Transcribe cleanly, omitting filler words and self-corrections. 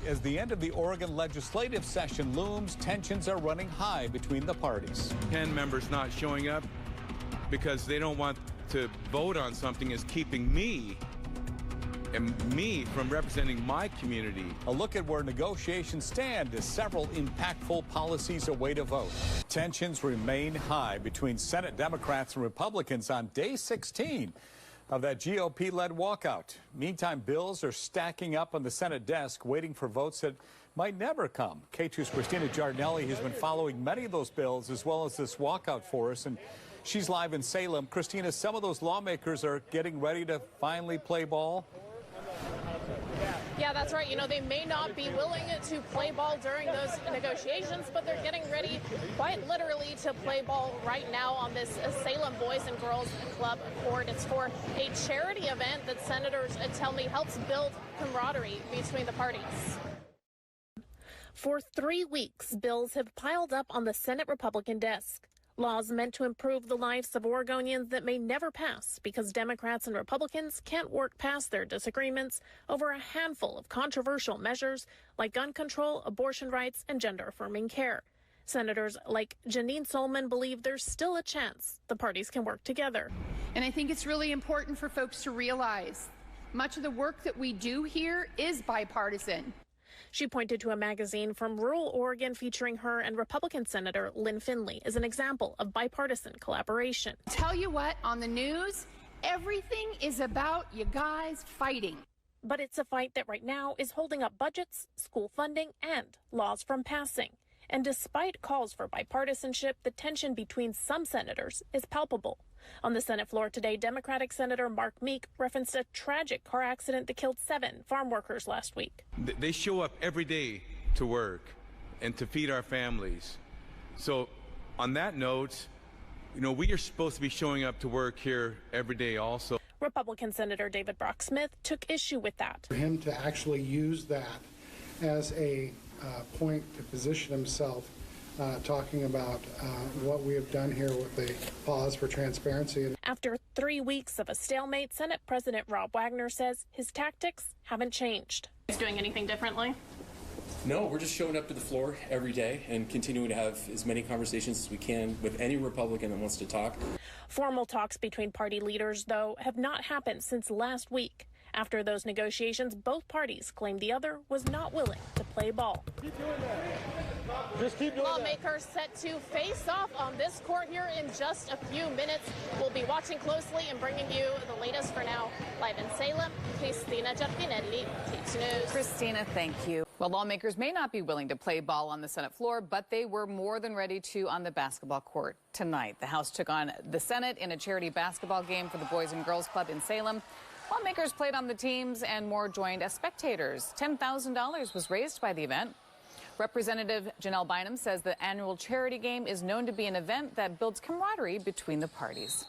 As the end of the Oregon legislative session looms, tensions are running high between the parties. 10 members not showing up because they don't want to vote on something is keeping me from representing my community. A look at where negotiations stand as several impactful policies await a vote. Tensions remain high between Senate Democrats and Republicans on day 16 of that GOP-led walkout. Meantime, bills are stacking up on the Senate desk, waiting for votes that might never come. Katu's Christina Giardinelli has been following many of those bills as well as this walkout for us, and she's live in Salem. Christina, some of those lawmakers are getting ready to finally play ball. Yeah, that's right. You know, they may not be willing to play ball during those negotiations, but they're getting ready quite literally to play ball right now on this Salem Boys and Girls Club court. It's for a charity event that senators tell me helps build camaraderie between the parties. For 3 weeks, bills have piled up on the Senate Republican desk. Laws meant to improve the lives of Oregonians that may never pass because Democrats and Republicans can't work past their disagreements over a handful of controversial measures like gun control, abortion rights, and gender-affirming care. Senators like Janeen Sollman believe there's still a chance the parties can work together. And I think it's really important for folks to realize much of the work that we do here is bipartisan. She pointed to a magazine from rural Oregon featuring her and Republican Senator Lynn Finley as an example of bipartisan collaboration. Tell you what, on the news, everything is about you guys fighting. But it's a fight that right now is holding up budgets, school funding, and laws from passing. And despite calls for bipartisanship, the tension between some senators is palpable. On the Senate floor today, Democratic Senator Mark Meek referenced a tragic car accident that killed 7 farm workers last week. They show up every day to work and to feed our families. So on that note, you know, we are supposed to be showing up to work here every day also. Republican Senator David Brock Smith took issue with that. For him to actually use that as a point to position himself, talking about what we have done here with the pause for transparency. After 3 weeks of a stalemate, Senate President Rob Wagner says his tactics haven't changed. He's doing anything differently? No, we're just showing up to the floor every day and continuing to have as many conversations as we can with any Republican that wants to talk. Formal talks between party leaders, though, have not happened since last week. After those negotiations, both parties claimed the other was not willing to play ball. Keep doing that. Just keep doing Lawmakers set to face off on this court here in just a few minutes. We'll be watching closely and bringing you the latest for now. Live in Salem, Christina Giardinelli, KT News. Christina, thank you. Well, lawmakers may not be willing to play ball on the Senate floor, but they were more than ready to on the basketball court tonight. The House took on the Senate in a charity basketball game for the Boys and Girls Club in Salem. Lawmakers played on the teams and more joined as spectators. $10,000 was raised by the event. Representative Janelle Bynum says the annual charity game is known to be an event that builds camaraderie between the parties.